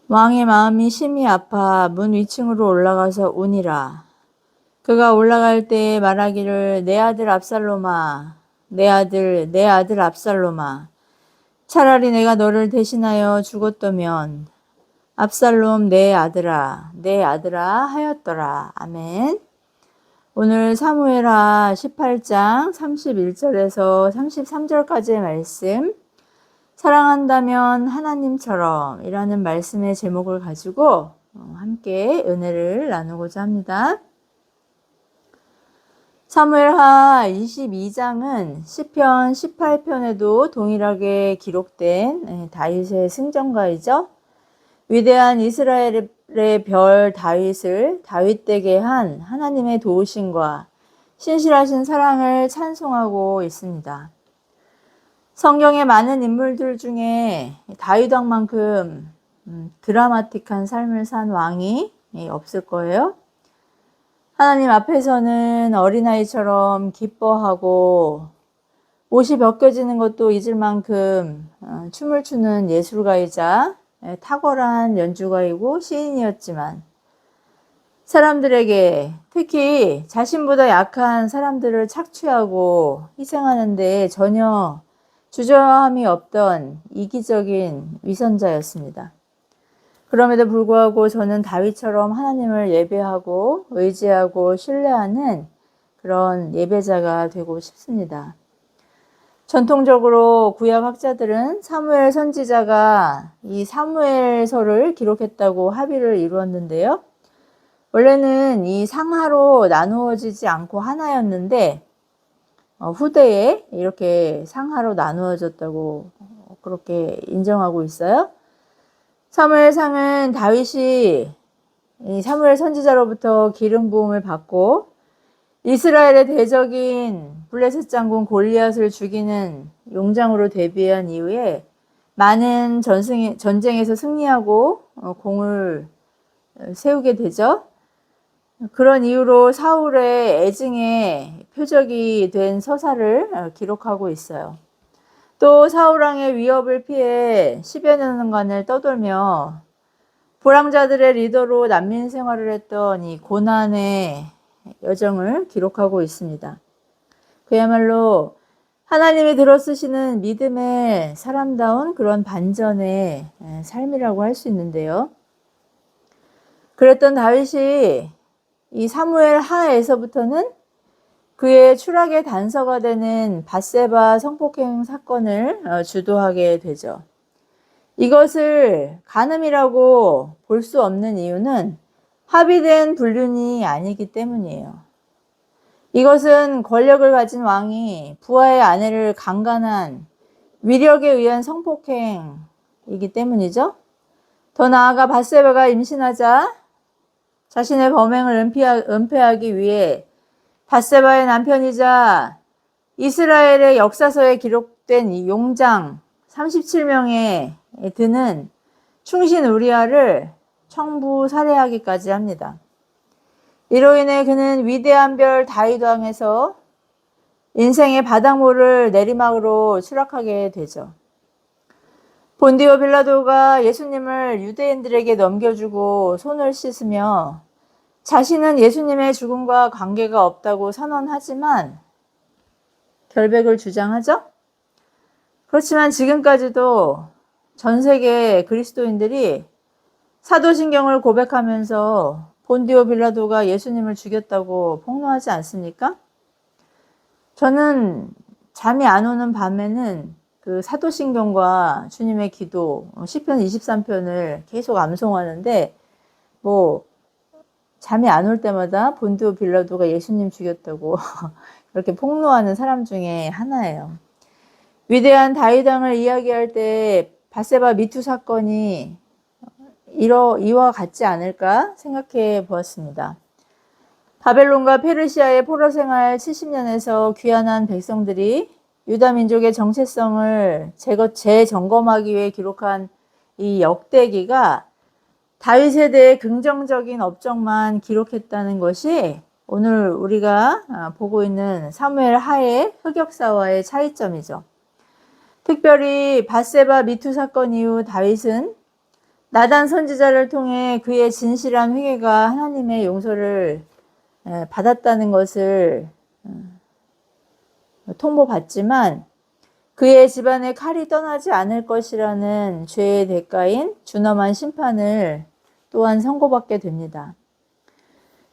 왕의 마음이 심히 아파 문 위층으로 올라가서 우니라. 그가 올라갈 때 말하기를 내 아들 압살롬아, 내 아들 압살롬아, 차라리 내가 너를 대신하여 죽었더면 압살롬 내 아들아 하였더라. 아멘. 오늘 사무엘하 18장 31절에서 33절까지의 말씀, 사랑한다면 하나님처럼 이라는 말씀의 제목을 가지고 함께 은혜를 나누고자 합니다. 사무엘하 22장은 시편 18편에도 동일하게 기록된 다윗의 승전가이죠. 위대한 이스라엘의 별 다윗을 다윗되게 한 하나님의 도우심과 신실하신 사랑을 찬송하고 있습니다. 성경의 많은 인물들 중에 다윗 왕만큼 드라마틱한 삶을 산 왕이 없을 거예요. 하나님 앞에서는 어린아이처럼 기뻐하고 옷이 벗겨지는 것도 잊을 만큼 춤을 추는 예술가이자 탁월한 연주가이고 시인이었지만, 사람들에게, 특히 자신보다 약한 사람들을 착취하고 희생하는 데 전혀 주저함이 없던 이기적인 위선자였습니다. 그럼에도 불구하고 저는 다윗처럼 하나님을 예배하고 의지하고 신뢰하는 그런 예배자가 되고 싶습니다. 전통적으로 구약 학자들은 사무엘 선지자가 이 사무엘서를 기록했다고 합의를 이루었는데요. 원래는 이 상하로 나누어지지 않고 하나였는데 후대에 이렇게 상하로 나누어졌다고 그렇게 인정하고 있어요. 사무엘상은 다윗이 이 사무엘 선지자로부터 기름 부음을 받고 이스라엘의 대적인 블레셋 장군 골리앗을 죽이는 용장으로 데뷔한 이후에 많은 전쟁에서 승리하고 공을 세우게 되죠. 그런 이유로 사울의 애증의 표적이 된 서사를 기록하고 있어요. 또 사울왕의 위협을 피해 10여 년간을 떠돌며 불황자들의 리더로 난민 생활을 했던 이 고난의 여정을 기록하고 있습니다. 그야말로 하나님이 들어쓰시는 믿음의 사람다운 그런 반전의 삶이라고 할 수 있는데요. 그랬던 다윗이 이 사무엘 하에서부터는 그의 추락의 단서가 되는 밧세바 성폭행 사건을 주도하게 되죠. 이것을 간음이라고 볼 수 없는 이유는 합의된 불륜이 아니기 때문이에요. 이것은 권력을 가진 왕이 부하의 아내를 강간한 위력에 의한 성폭행이기 때문이죠. 더 나아가 밧세바가 임신하자 자신의 범행을 은폐하기 위해 밧세바의 남편이자 이스라엘의 역사서에 기록된 이 용장 37명에 드는 충신 우리아를 청부 살해하기까지 합니다. 이로 인해 그는 위대한 별 다윗 왕에서 인생의 바닥모를 내리막으로 추락하게 되죠. 본디오 빌라도가 예수님을 유대인들에게 넘겨주고 손을 씻으며 자신은 예수님의 죽음과 관계가 없다고 선언하지만 결백을 주장하죠. 그렇지만 지금까지도 전 세계 그리스도인들이 사도신경을 고백하면서 본디오 빌라도가 예수님을 죽였다고 폭로하지 않습니까? 저는 잠이 안 오는 밤에는 그 사도신경과 주님의 기도 시편 23편을 계속 암송하는데 잠이 안 올 때마다 본디오 빌라도가 예수님 죽였다고 그렇게 폭로하는 사람 중에 하나예요. 위대한 다윗 왕을 이야기할 때 밧세바 미투 사건이 이와 같지 않을까 생각해 보았습니다. 바벨론과 페르시아의 포로 생활 70년에서 귀환한 백성들이 유다 민족의 정체성을 재점검하기 위해 기록한 이 역대기가 다윗에 대해 긍정적인 업적만 기록했다는 것이 오늘 우리가 보고 있는 사무엘 하의 흑역사와의 차이점이죠. 특별히 밧세바 미투 사건 이후 다윗은 나단 선지자를 통해 그의 진실한 회개가 하나님의 용서를 받았다는 것을 통보받지만 그의 집안에 칼이 떠나지 않을 것이라는 죄의 대가인 준엄한 심판을 또한 선고받게 됩니다.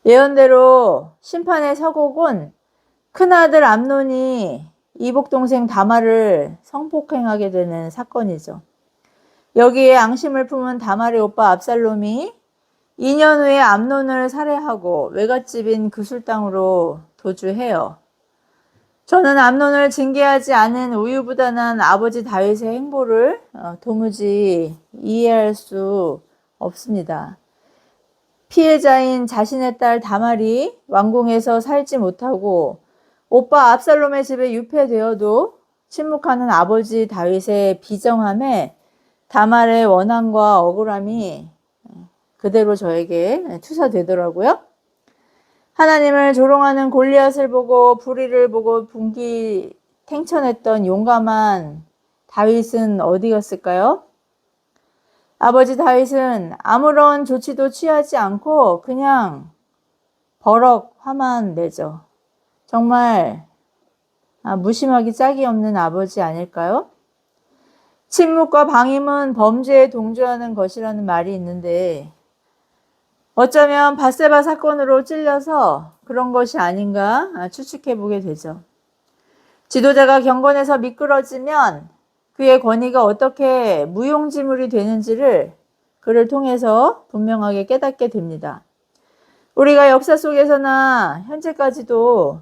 예언대로 심판의 서곡은 큰아들 암논이 이복동생 다말을 성폭행하게 되는 사건이죠. 여기에 앙심을 품은 다말의 오빠 압살롬이 2년 후에 암논을 살해하고 외갓집인 그술 땅으로 도주해요. 저는 암논을 징계하지 않은 우유부단한 아버지 다윗의 행보를 도무지 이해할 수 없습니다. 피해자인 자신의 딸 다말이 왕궁에서 살지 못하고 오빠 압살롬의 집에 유폐되어도 침묵하는 아버지 다윗의 비정함에 다말의 원한과 억울함이 그대로 저에게 투사되더라고요. 하나님을 조롱하는 골리앗을 보고 불의를 보고 분기탱천했던 용감한 다윗은 어디 갔을까요? 아버지 다윗은 아무런 조치도 취하지 않고 그냥 버럭 화만 내죠. 정말 무심하기 짝이 없는 아버지 아닐까요? 침묵과 방임은 범죄에 동조하는 것이라는 말이 있는데 어쩌면 밧세바 사건으로 찔려서 그런 것이 아닌가 추측해 보게 되죠. 지도자가 경건에서 미끄러지면 그의 권위가 어떻게 무용지물이 되는지를 그를 통해서 분명하게 깨닫게 됩니다. 우리가 역사 속에서나 현재까지도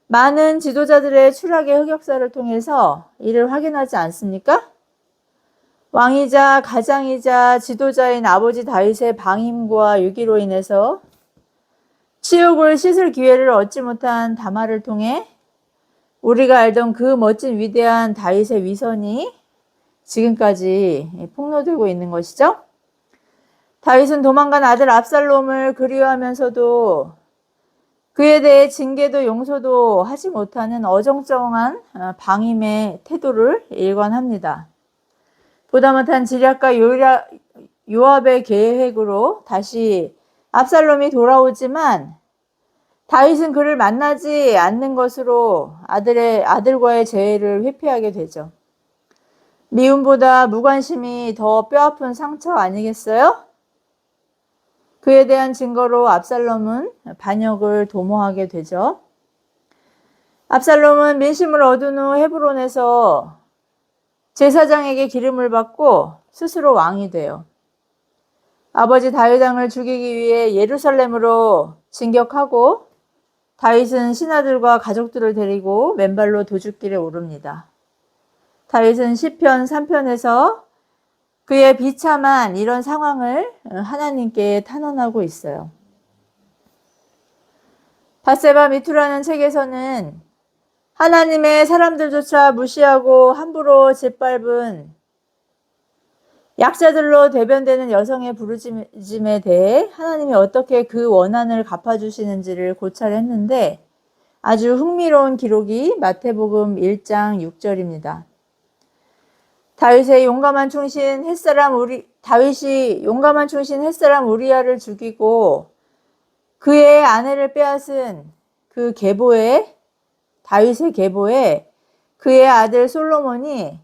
많은 지도자들의 추락의 흑역사를 통해서 이를 확인하지 않습니까? 왕이자 가장이자 지도자인 아버지 다윗의 방임과 유기로 인해서 치욕을 씻을 기회를 얻지 못한 다말을 통해 우리가 알던 그 멋진 위대한 다윗의 위선이 지금까지 폭로되고 있는 것이죠. 다윗은 도망간 아들 압살롬을 그리워하면서도 그에 대해 징계도 용서도 하지 못하는 어정쩡한 방임의 태도를 일관합니다. 보다 못한 지략과 요압의 계획으로 다시 압살롬이 돌아오지만 다윗은 그를 만나지 않는 것으로 아들과의 재회를 회피하게 되죠. 미움보다 무관심이 더 뼈아픈 상처 아니겠어요? 그에 대한 증거로 압살롬은 반역을 도모하게 되죠. 압살롬은 민심을 얻은 후 헤브론에서 제사장에게 기름을 받고 스스로 왕이 돼요. 아버지 다윗 왕을 죽이기 위해 예루살렘으로 진격하고 다윗은 신하들과 가족들을 데리고 맨발로 도죽길에 오릅니다. 다윗은 시편 3편에서 그의 비참한 이런 상황을 하나님께 탄원하고 있어요. 밧세바 미투라는 책에서는 하나님의 사람들조차 무시하고 함부로 짓밟은 약자들로 대변되는 여성의 부르짖음에 대해 하나님이 어떻게 그 원한을 갚아주시는지를 고찰을 했는데 아주 흥미로운 기록이 마태복음 1장 6절입니다. 다윗이 용감한 충신 햇사람 우리야를 죽이고 그의 아내를 빼앗은 그 다윗의 계보에 그의 아들 솔로몬이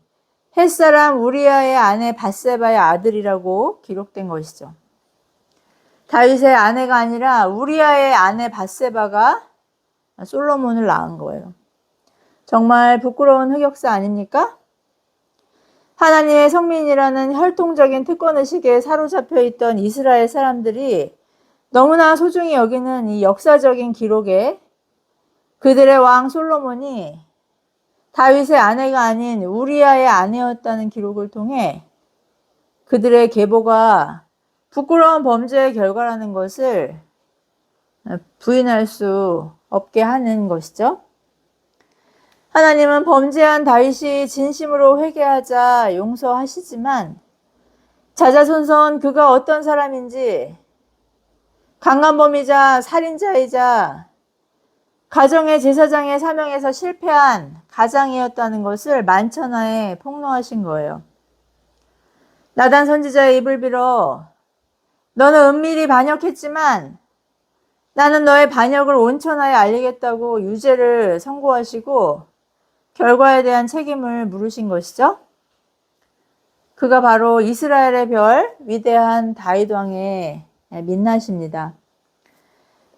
햇사람 우리야의 아내 밧세바의 아들이라고 기록된 것이죠. 다윗의 아내가 아니라 우리야의 아내 밧세바가 솔로몬을 낳은 거예요. 정말 부끄러운 흑역사 아닙니까? 하나님의 성민이라는 혈통적인 특권의식에 사로잡혀 있던 이스라엘 사람들이 너무나 소중히 여기는 이 역사적인 기록에 그들의 왕 솔로몬이 다윗의 아내가 아닌 우리야의 아내였다는 기록을 통해 그들의 계보가 부끄러운 범죄의 결과라는 것을 부인할 수 없게 하는 것이죠. 하나님은 범죄한 다윗이 진심으로 회개하자 용서하시지만 자자손손 그가 어떤 사람인지 강간범이자 살인자이자 가정의 제사장의 사명에서 실패한 가장이었다는 것을 만천하에 폭로하신 거예요. 나단 선지자의 입을 빌어 너는 은밀히 반역했지만 나는 너의 반역을 온천하에 알리겠다고 유죄를 선고하시고 결과에 대한 책임을 물으신 것이죠. 그가 바로 이스라엘의 별 위대한 다윗 왕의 민낯입니다.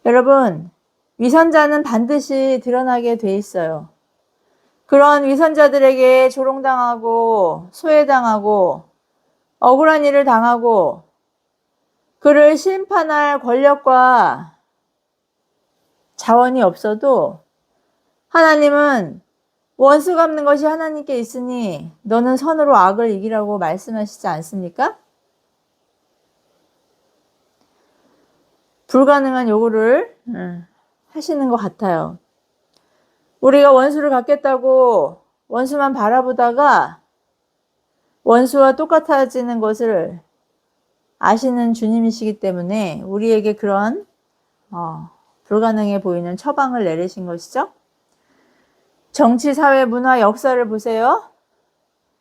여러분, 위선자는 반드시 드러나게 돼 있어요. 그런 위선자들에게 조롱당하고 소외당하고 억울한 일을 당하고 그를 심판할 권력과 자원이 없어도 하나님은 원수 갚는 것이 하나님께 있으니 너는 선으로 악을 이기라고 말씀하시지 않습니까? 불가능한 요구를 하시는 것 같아요. 우리가 원수를 갚겠다고 원수만 바라보다가 원수와 똑같아지는 것을 아시는 주님이시기 때문에 우리에게 그런 불가능해 보이는 처방을 내리신 것이죠. 정치, 사회, 문화, 역사를 보세요.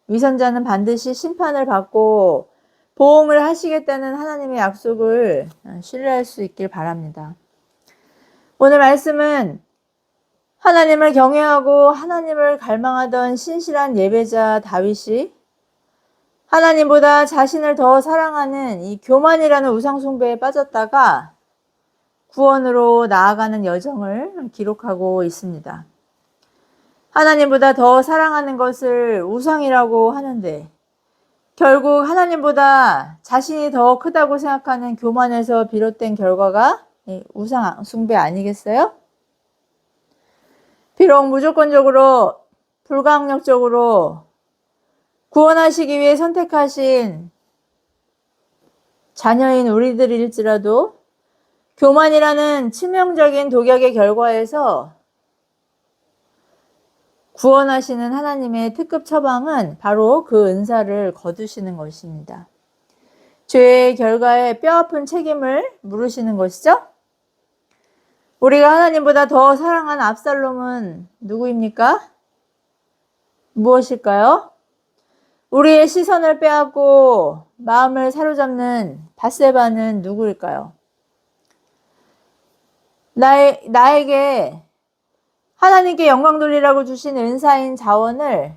위선자는 반드시 심판을 받고 보응을 하시겠다는 하나님의 약속을 신뢰할 수 있길 바랍니다. 오늘 말씀은 하나님을 경외하고 하나님을 갈망하던 신실한 예배자 다윗이 하나님보다 자신을 더 사랑하는 이 교만이라는 우상숭배에 빠졌다가 구원으로 나아가는 여정을 기록하고 있습니다. 하나님보다 더 사랑하는 것을 우상이라고 하는데 결국 하나님보다 자신이 더 크다고 생각하는 교만에서 비롯된 결과가 우상 숭배 아니겠어요? 비록 무조건적으로 불가항력적으로 구원하시기 위해 선택하신 자녀인 우리들일지라도 교만이라는 치명적인 독약의 결과에서 구원하시는 하나님의 특급 처방은 바로 그 은사를 거두시는 것입니다. 죄의 결과에 뼈아픈 책임을 물으시는 것이죠. 우리가 하나님보다 더 사랑하는 압살롬은 누구입니까? 무엇일까요? 우리의 시선을 빼앗고 마음을 사로잡는 밧세바는 누구일까요? 나에게 하나님께 영광 돌리라고 주신 은사인 자원을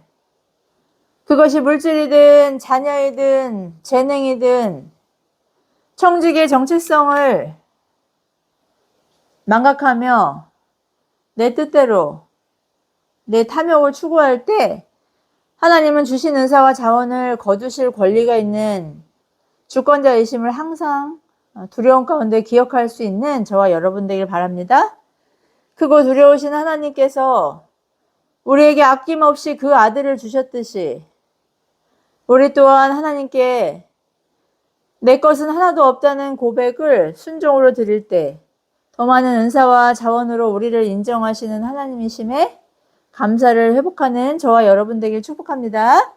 그것이 물질이든 자녀이든 재능이든 청직의 정체성을 망각하며 내 뜻대로 내 탐욕을 추구할 때 하나님은 주신 은사와 자원을 거두실 권리가 있는 주권자이심을 항상 두려움 가운데 기억할 수 있는 저와 여러분 되길 바랍니다. 크고 두려우신 하나님께서 우리에게 아낌없이 그 아들을 주셨듯이 우리 또한 하나님께 내 것은 하나도 없다는 고백을 순종으로 드릴 때 더 많은 은사와 자원으로 우리를 인정하시는 하나님이심에 감사를 회복하는 저와 여러분 되길 축복합니다.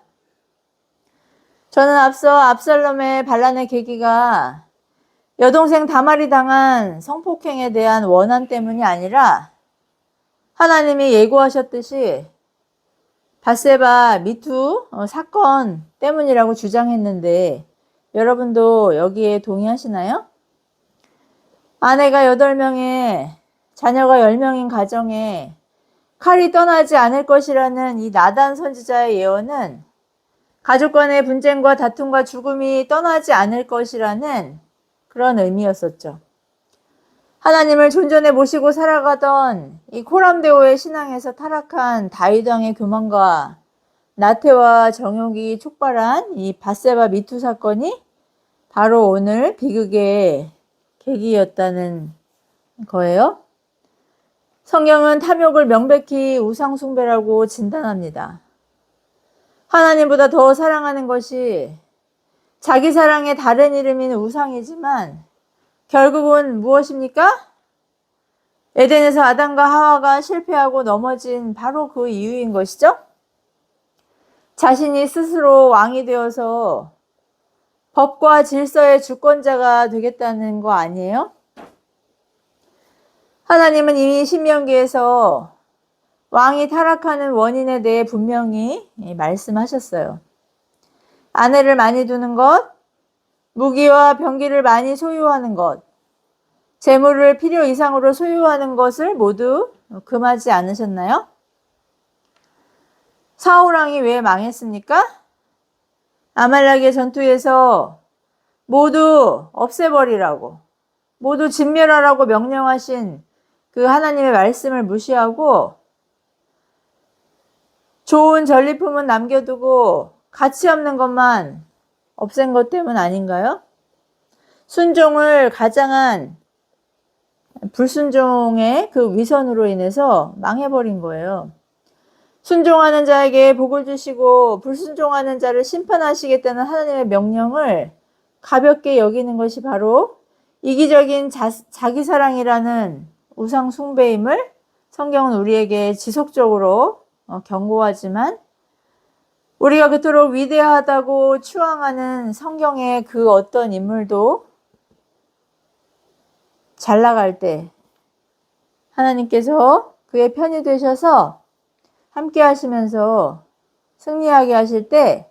저는 앞서 압살롬의 반란의 계기가 여동생 다말이 당한 성폭행에 대한 원한 때문이 아니라 하나님이 예고하셨듯이 밧세바 미투 사건 때문이라고 주장했는데 여러분도 여기에 동의하시나요? 아내가 8명에 자녀가 10명인 가정에 칼이 떠나지 않을 것이라는 이 나단 선지자의 예언은 가족 간의 분쟁과 다툼과 죽음이 떠나지 않을 것이라는 그런 의미였었죠. 하나님을 존전해 모시고 살아가던 이 코람데오의 신앙에서 타락한 다윗 왕의 교만과 나태와 정욕이 촉발한 이 밧세바 미투 사건이 바로 오늘 비극의 계기였다는 거예요. 성경은 탐욕을 명백히 우상숭배라고 진단합니다. 하나님보다 더 사랑하는 것이 자기 사랑의 다른 이름인 우상이지만 결국은 무엇입니까? 에덴에서 아담과 하와가 실패하고 넘어진 바로 그 이유인 것이죠. 자신이 스스로 왕이 되어서 법과 질서의 주권자가 되겠다는 거 아니에요? 하나님은 이미 신명기에서 왕이 타락하는 원인에 대해 분명히 말씀하셨어요. 아내를 많이 두는 것, 무기와 병기를 많이 소유하는 것, 재물을 필요 이상으로 소유하는 것을 모두 금하지 않으셨나요? 사울왕이 왜 망했습니까? 아말렉의 전투에서 모두 없애버리라고, 모두 진멸하라고 명령하신 그 하나님의 말씀을 무시하고 좋은 전리품은 남겨두고 가치 없는 것만 없앤 것 때문 아닌가요? 순종을 가장한 불순종의 그 위선으로 인해서 망해버린 거예요. 순종하는 자에게 복을 주시고 불순종하는 자를 심판하시겠다는 하나님의 명령을 가볍게 여기는 것이 바로 이기적인 자기 사랑이라는 우상 숭배임을 성경은 우리에게 지속적으로 경고하지만 우리가 그토록 위대하다고 추앙하는 성경의 그 어떤 인물도 잘 나갈 때 하나님께서 그의 편이 되셔서 함께 하시면서 승리하게 하실 때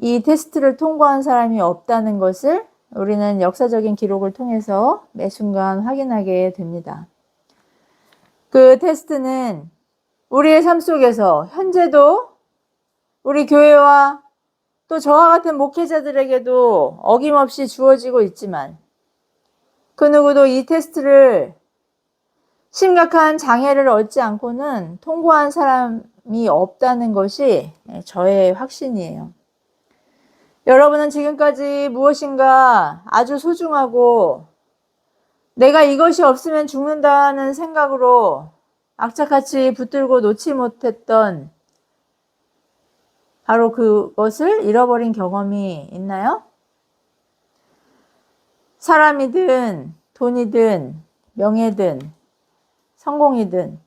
이 테스트를 통과한 사람이 없다는 것을 우리는 역사적인 기록을 통해서 매 순간 확인하게 됩니다. 그 테스트는 우리의 삶 속에서 현재도 우리 교회와 또 저와 같은 목회자들에게도 어김없이 주어지고 있지만 그 누구도 이 테스트를 심각한 장애를 얻지 않고는 통과한 사람이 없다는 것이 저의 확신이에요. 여러분은 지금까지 무엇인가 아주 소중하고 내가 이것이 없으면 죽는다는 생각으로 악착같이 붙들고 놓지 못했던 바로 그것을 잃어버린 경험이 있나요? 사람이든 돈이든 명예든 성공이든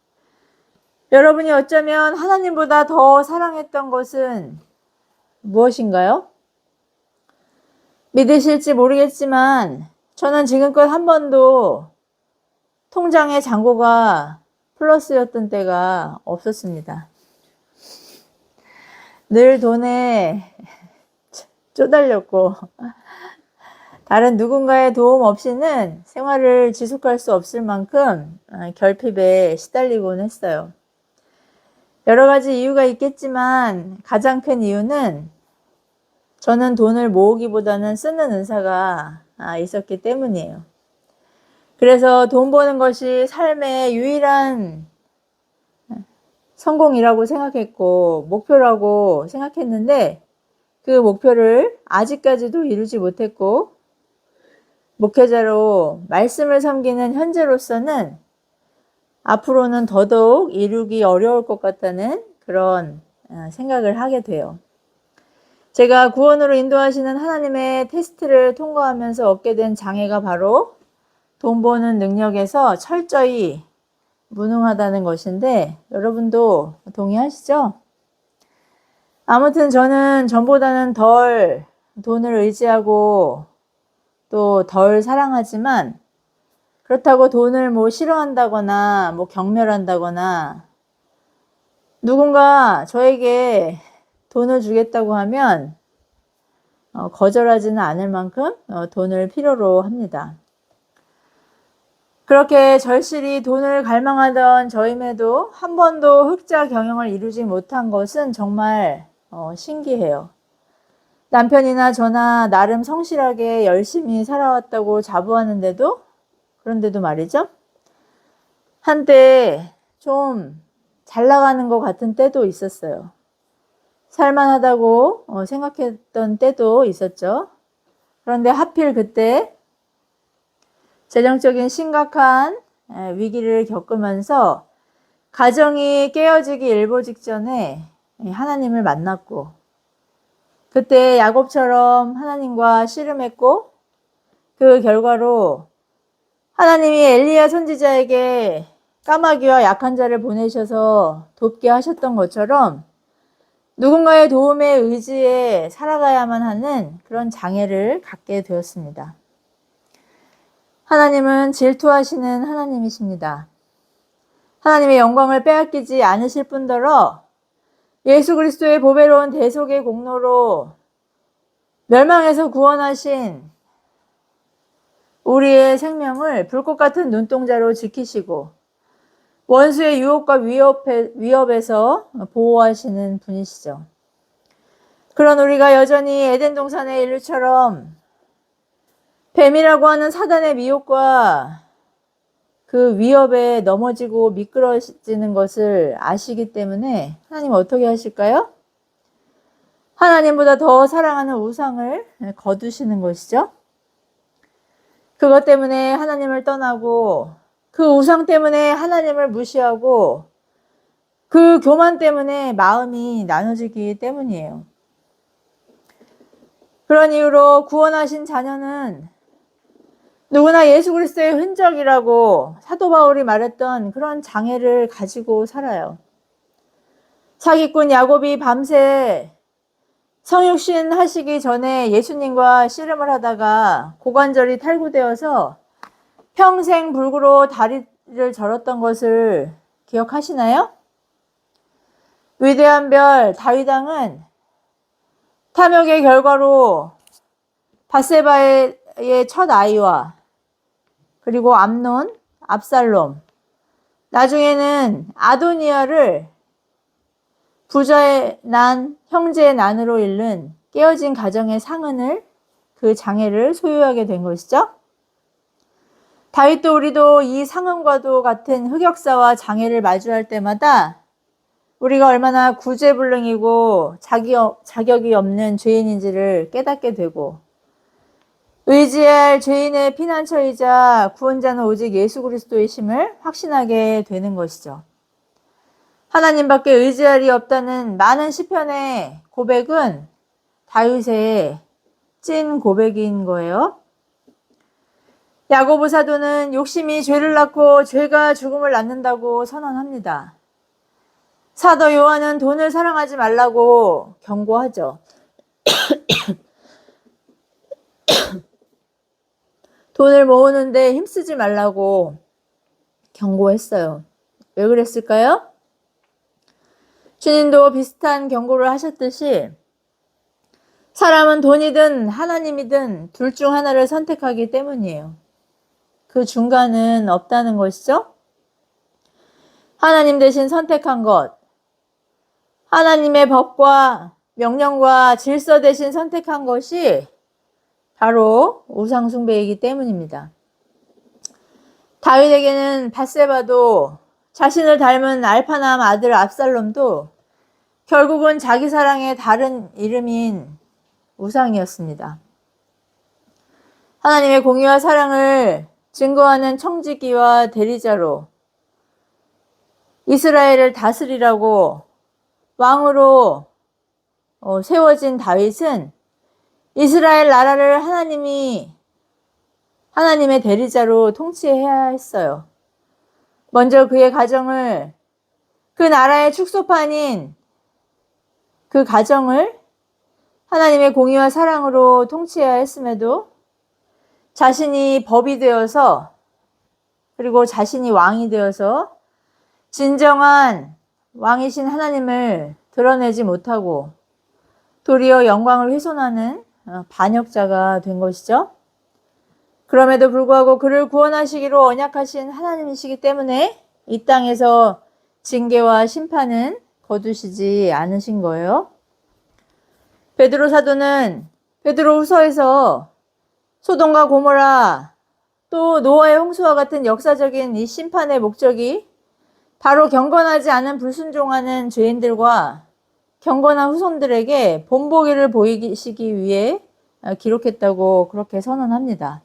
여러분이 어쩌면 하나님보다 더 사랑했던 것은 무엇인가요? 믿으실지 모르겠지만 저는 지금껏 한 번도 통장에 잔고가 플러스였던 때가 없었습니다. 늘 돈에 쪼달렸고 다른 누군가의 도움 없이는 생활을 지속할 수 없을 만큼 결핍에 시달리곤 했어요. 여러 가지 이유가 있겠지만 가장 큰 이유는 저는 돈을 모으기보다는 쓰는 은사가 있었기 때문이에요. 그래서 돈 버는 것이 삶의 유일한 성공이라고 생각했고 목표라고 생각했는데 그 목표를 아직까지도 이루지 못했고 목회자로 말씀을 섬기는 현재로서는 앞으로는 더더욱 이루기 어려울 것 같다는 그런 생각을 하게 돼요. 제가 구원으로 인도하시는 하나님의 테스트를 통과하면서 얻게 된 장애가 바로 돈 버는 능력에서 철저히 무능하다는 것인데 여러분도 동의하시죠? 아무튼 저는 전보다는 덜 돈을 의지하고 또 덜 사랑하지만 그렇다고 돈을 뭐 싫어한다거나 뭐 경멸한다거나 누군가 저에게 돈을 주겠다고 하면 거절하지는 않을 만큼 돈을 필요로 합니다. 그렇게 절실히 돈을 갈망하던 저임에도 한 번도 흑자 경영을 이루지 못한 것은 정말 신기해요. 남편이나 저나 나름 성실하게 열심히 살아왔다고 자부하는데도 그런데도 말이죠. 한때 좀 잘 나가는 것 같은 때도 있었어요. 살만하다고 생각했던 때도 있었죠. 그런데 하필 그때 재정적인 심각한 위기를 겪으면서 가정이 깨어지기 일보 직전에 하나님을 만났고 그때 야곱처럼 하나님과 씨름했고 그 결과로 하나님이 엘리야 선지자에게 까마귀와 약한 자를 보내셔서 돕게 하셨던 것처럼 누군가의 도움에 의지해 살아가야만 하는 그런 장애를 갖게 되었습니다. 하나님은 질투하시는 하나님이십니다. 하나님의 영광을 빼앗기지 않으실 뿐더러 예수 그리스도의 보배로운 대속의 공로로 멸망에서 구원하신 우리의 생명을 불꽃 같은 눈동자로 지키시고 원수의 유혹과 위협에서 보호하시는 분이시죠. 그런 우리가 여전히 에덴 동산의 인류처럼 뱀이라고 하는 사단의 미혹과 그 위협에 넘어지고 미끄러지는 것을 아시기 때문에 하나님 어떻게 하실까요? 하나님보다 더 사랑하는 우상을 거두시는 것이죠. 그것 때문에 하나님을 떠나고 그 우상 때문에 하나님을 무시하고 그 교만 때문에 마음이 나눠지기 때문이에요. 그런 이유로 구원하신 자녀는 누구나 예수 그리스도의 흔적이라고 사도 바울이 말했던 그런 장애를 가지고 살아요. 사기꾼 야곱이 밤새 성육신 하시기 전에 예수님과 씨름을 하다가 고관절이 탈구되어서 평생 불구로 다리를 절었던 것을 기억하시나요? 위대한 별 다윗 왕은 탐욕의 결과로 바세바의 첫 아이와 그리고 암논, 압살롬, 나중에는 아도니아를 부자의 난, 형제의 난으로 잃는 깨어진 가정의 상흔을 그 장애를 소유하게 된 것이죠. 다윗도 우리도 이 상흔과도 같은 흑역사와 장애를 마주할 때마다 우리가 얼마나 구제불능이고 자격이 없는 죄인인지를 깨닫게 되고 의지할 죄인의 피난처이자 구원자는 오직 예수 그리스도의 심을 확신하게 되는 것이죠. 하나님밖에 의지할 리 없다는 많은 시편의 고백은 다윗의 찐 고백인 거예요. 야고보 사도는 욕심이 죄를 낳고 죄가 죽음을 낳는다고 선언합니다. 사도 요한은 돈을 사랑하지 말라고 경고하죠. 돈을 모으는데 힘쓰지 말라고 경고했어요. 왜 그랬을까요? 주님도 비슷한 경고를 하셨듯이 사람은 돈이든 하나님이든 둘 중 하나를 선택하기 때문이에요. 그 중간은 없다는 것이죠. 하나님 대신 선택한 것, 하나님의 법과 명령과 질서 대신 선택한 것이 바로 우상숭배이기 때문입니다. 다윗에게는 밧세바도 자신을 닮은 알파남 아들 압살롬도 결국은 자기 사랑의 다른 이름인 우상이었습니다. 하나님의 공의와 사랑을 증거하는 청지기와 대리자로 이스라엘을 다스리라고 왕으로 세워진 다윗은 이스라엘 나라를 하나님의 대리자로 통치해야 했어요. 먼저 그의 가정을, 그 나라의 축소판인 그 가정을 하나님의 공의와 사랑으로 통치해야 했음에도 자신이 법이 되어서 그리고 자신이 왕이 되어서 진정한 왕이신 하나님을 드러내지 못하고 도리어 영광을 훼손하는 반역자가 된 것이죠. 그럼에도 불구하고 그를 구원하시기로 언약하신 하나님이시기 때문에 이 땅에서 징계와 심판은 거두시지 않으신 거예요. 베드로 사도는 베드로후서에서 소돔과 고모라 또 노아의 홍수와 같은 역사적인 이 심판의 목적이 바로 경건하지 않은 불순종하는 죄인들과 경건한 후손들에게 본보기를 보이시기 위해 기록했다고 그렇게 선언합니다.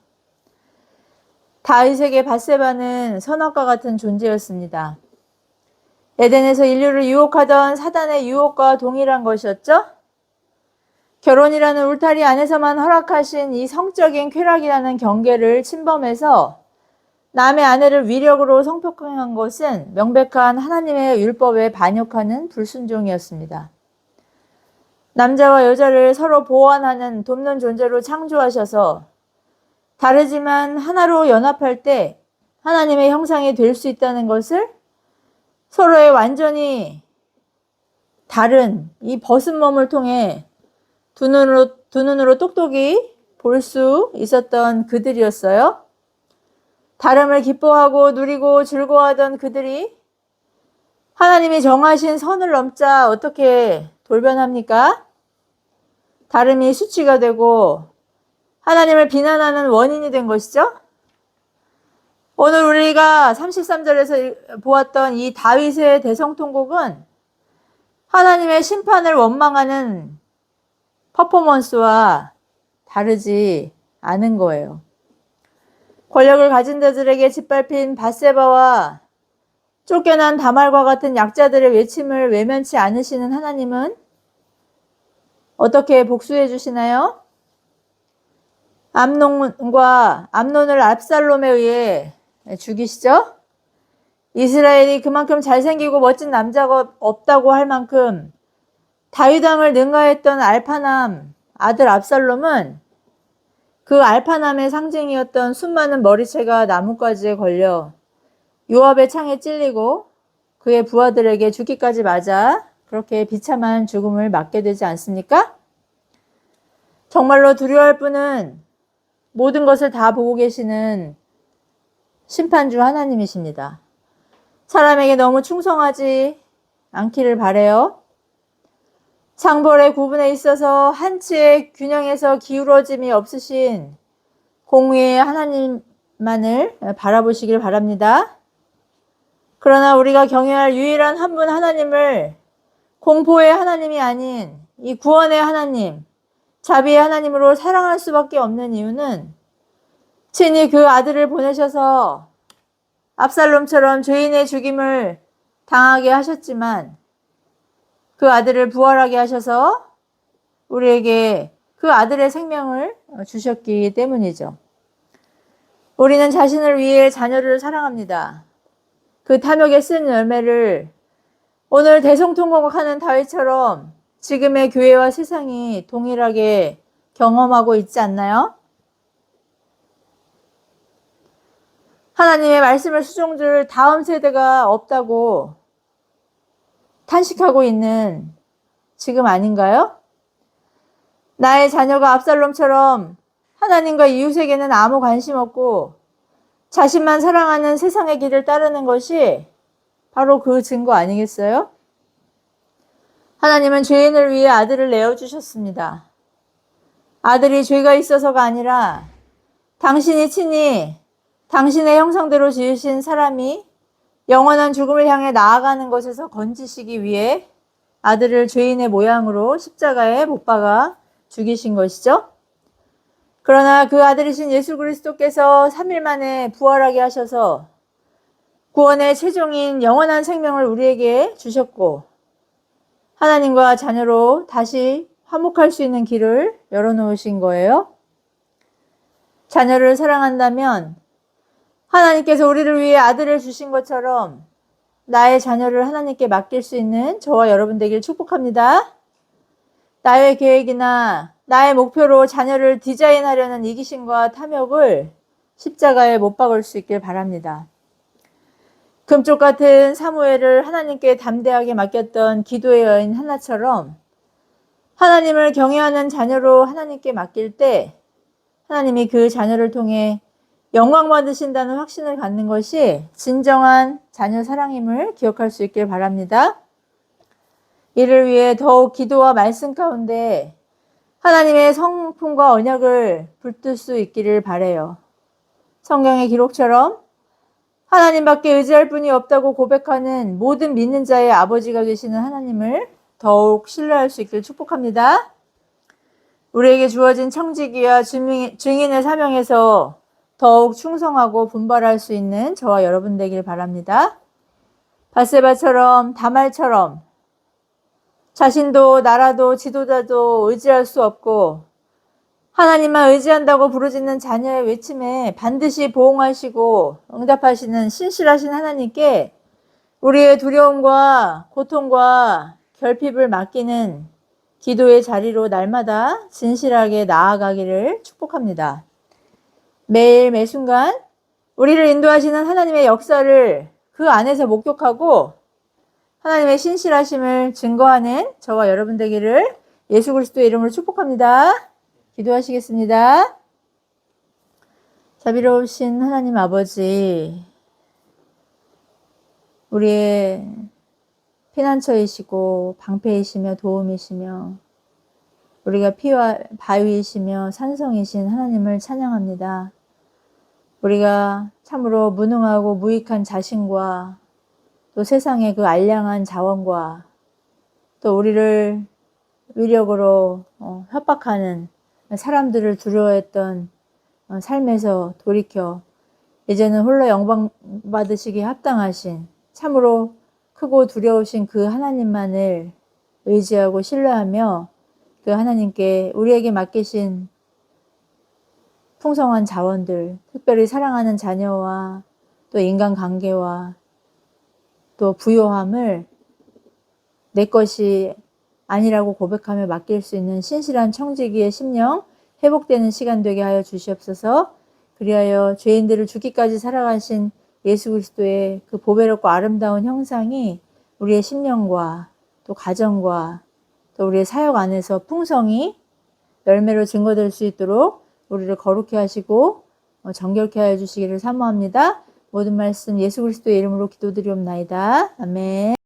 다윗에게 밧세바는 선악과 같은 존재였습니다. 에덴에서 인류를 유혹하던 사단의 유혹과 동일한 것이었죠. 결혼이라는 울타리 안에서만 허락하신 이 성적인 쾌락이라는 경계를 침범해서 남의 아내를 위력으로 성폭행한 것은 명백한 하나님의 율법에 반역하는 불순종이었습니다. 남자와 여자를 서로 보완하는 돕는 존재로 창조하셔서 다르지만 하나로 연합할 때 하나님의 형상이 될 수 있다는 것을 서로의 완전히 다른 이 벗은 몸을 통해 두 두 눈으로 똑똑히 볼 수 있었던 그들이었어요. 다름을 기뻐하고 누리고 즐거워하던 그들이 하나님이 정하신 선을 넘자 어떻게 돌변합니까? 다름이 수치가 되고 하나님을 비난하는 원인이 된 것이죠. 오늘 우리가 33절에서 보았던 이 다윗의 대성통곡은 하나님의 심판을 원망하는 퍼포먼스와 다르지 않은 거예요. 권력을 가진 자들에게 짓밟힌 밧세바와 쫓겨난 다말과 같은 약자들의 외침을 외면치 않으시는 하나님은 어떻게 복수해 주시나요? 암논을 압살롬에 의해 죽이시죠? 이스라엘이 그만큼 잘생기고 멋진 남자가 없다고 할 만큼 다윗 왕을 능가했던 알파남 아들 압살롬은 그 알파남의 상징이었던 수많은 머리채가 나뭇가지에 걸려 요압의 창에 찔리고 그의 부하들에게 죽기까지 맞아 그렇게 비참한 죽음을 맞게 되지 않습니까? 정말로 두려워할 분은 모든 것을 다 보고 계시는 심판주 하나님이십니다. 사람에게 너무 충성하지 않기를 바라요. 창벌의 구분에 있어서 한치의 균형에서 기울어짐이 없으신 공의의 하나님만을 바라보시길 바랍니다. 그러나 우리가 경외할 유일한 한 분 하나님을 공포의 하나님이 아닌 이 구원의 하나님, 자비의 하나님으로 사랑할 수밖에 없는 이유는 친히 그 아들을 보내셔서 압살롬처럼 죄인의 죽임을 당하게 하셨지만 그 아들을 부활하게 하셔서 우리에게 그 아들의 생명을 주셨기 때문이죠. 우리는 자신을 위해 자녀를 사랑합니다. 그 탐욕에 쓴 열매를 오늘 대성통곡하는 다윗처럼 지금의 교회와 세상이 동일하게 경험하고 있지 않나요? 하나님의 말씀을 수종줄 다음 세대가 없다고 탄식하고 있는 지금 아닌가요? 나의 자녀가 압살롬처럼 하나님과 이웃에게는 아무 관심 없고 자신만 사랑하는 세상의 길을 따르는 것이 바로 그 증거 아니겠어요? 하나님은 죄인을 위해 아들을 내어주셨습니다. 아들이 죄가 있어서가 아니라 당신이 친히 당신의 형상대로 지으신 사람이 영원한 죽음을 향해 나아가는 것에서 건지시기 위해 아들을 죄인의 모양으로 십자가에 못 박아 죽이신 것이죠. 그러나 그 아들이신 예수 그리스도께서 3일 만에 부활하게 하셔서 구원의 최종인 영원한 생명을 우리에게 주셨고 하나님과 자녀로 다시 화목할 수 있는 길을 열어놓으신 거예요. 자녀를 사랑한다면 하나님께서 우리를 위해 아들을 주신 것처럼 나의 자녀를 하나님께 맡길 수 있는 저와 여러분 되길 축복합니다. 나의 계획이나 나의 목표로 자녀를 디자인하려는 이기심과 탐욕을 십자가에 못 박을 수 있길 바랍니다. 금쪽 같은 사무엘을 하나님께 담대하게 맡겼던 기도의 여인 하나처럼 하나님을 경외하는 자녀로 하나님께 맡길 때 하나님이 그 자녀를 통해 영광 받으신다는 확신을 갖는 것이 진정한 자녀 사랑임을 기억할 수 있길 바랍니다. 이를 위해 더욱 기도와 말씀 가운데 하나님의 성품과 언약을 붙들 수 있기를 바라요. 성경의 기록처럼 하나님밖에 의지할 분이 없다고 고백하는 모든 믿는 자의 아버지가 되시는 하나님을 더욱 신뢰할 수 있기를 축복합니다. 우리에게 주어진 청지기와 증인의 사명에서 더욱 충성하고 분발할 수 있는 저와 여러분 되길 바랍니다. 밧세바처럼 다말처럼 자신도 나라도 지도자도 의지할 수 없고 하나님만 의지한다고 부르짖는 자녀의 외침에 반드시 보응하시고 응답하시는 신실하신 하나님께 우리의 두려움과 고통과 결핍을 맡기는 기도의 자리로 날마다 진실하게 나아가기를 축복합니다. 매일 매순간 우리를 인도하시는 하나님의 역사를 그 안에서 목격하고 하나님의 신실하심을 증거하는 저와 여러분 되기를 예수 그리스도의 이름으로 축복합니다. 기도하시겠습니다. 자비로우신 하나님 아버지, 우리의 피난처이시고 방패이시며 도움이시며 우리가 피와 바위이시며 산성이신 하나님을 찬양합니다. 우리가 참으로 무능하고 무익한 자신과 또 세상의 그 알량한 자원과 또 우리를 위력으로 협박하는 사람들을 두려워했던 삶에서 돌이켜 이제는 홀로 영광 받으시기에 합당하신 참으로 크고 두려우신 그 하나님만을 의지하고 신뢰하며 그 하나님께 우리에게 맡기신 풍성한 자원들, 특별히 사랑하는 자녀와 또 인간관계와 또 부요함을 내 것이 아니라고 고백하며 맡길 수 있는 신실한 청지기의 심령 회복되는 시간 되게 하여 주시옵소서. 그리하여 죄인들을 죽기까지 살아가신 예수 그리스도의 그 보배롭고 아름다운 형상이 우리의 심령과 또 가정과 또 우리의 사역 안에서 풍성히 열매로 증거될 수 있도록 우리를 거룩해 하시고 정결케 하여 주시기를 사모합니다. 모든 말씀 예수 그리스도의 이름으로 기도드리옵나이다. 아멘.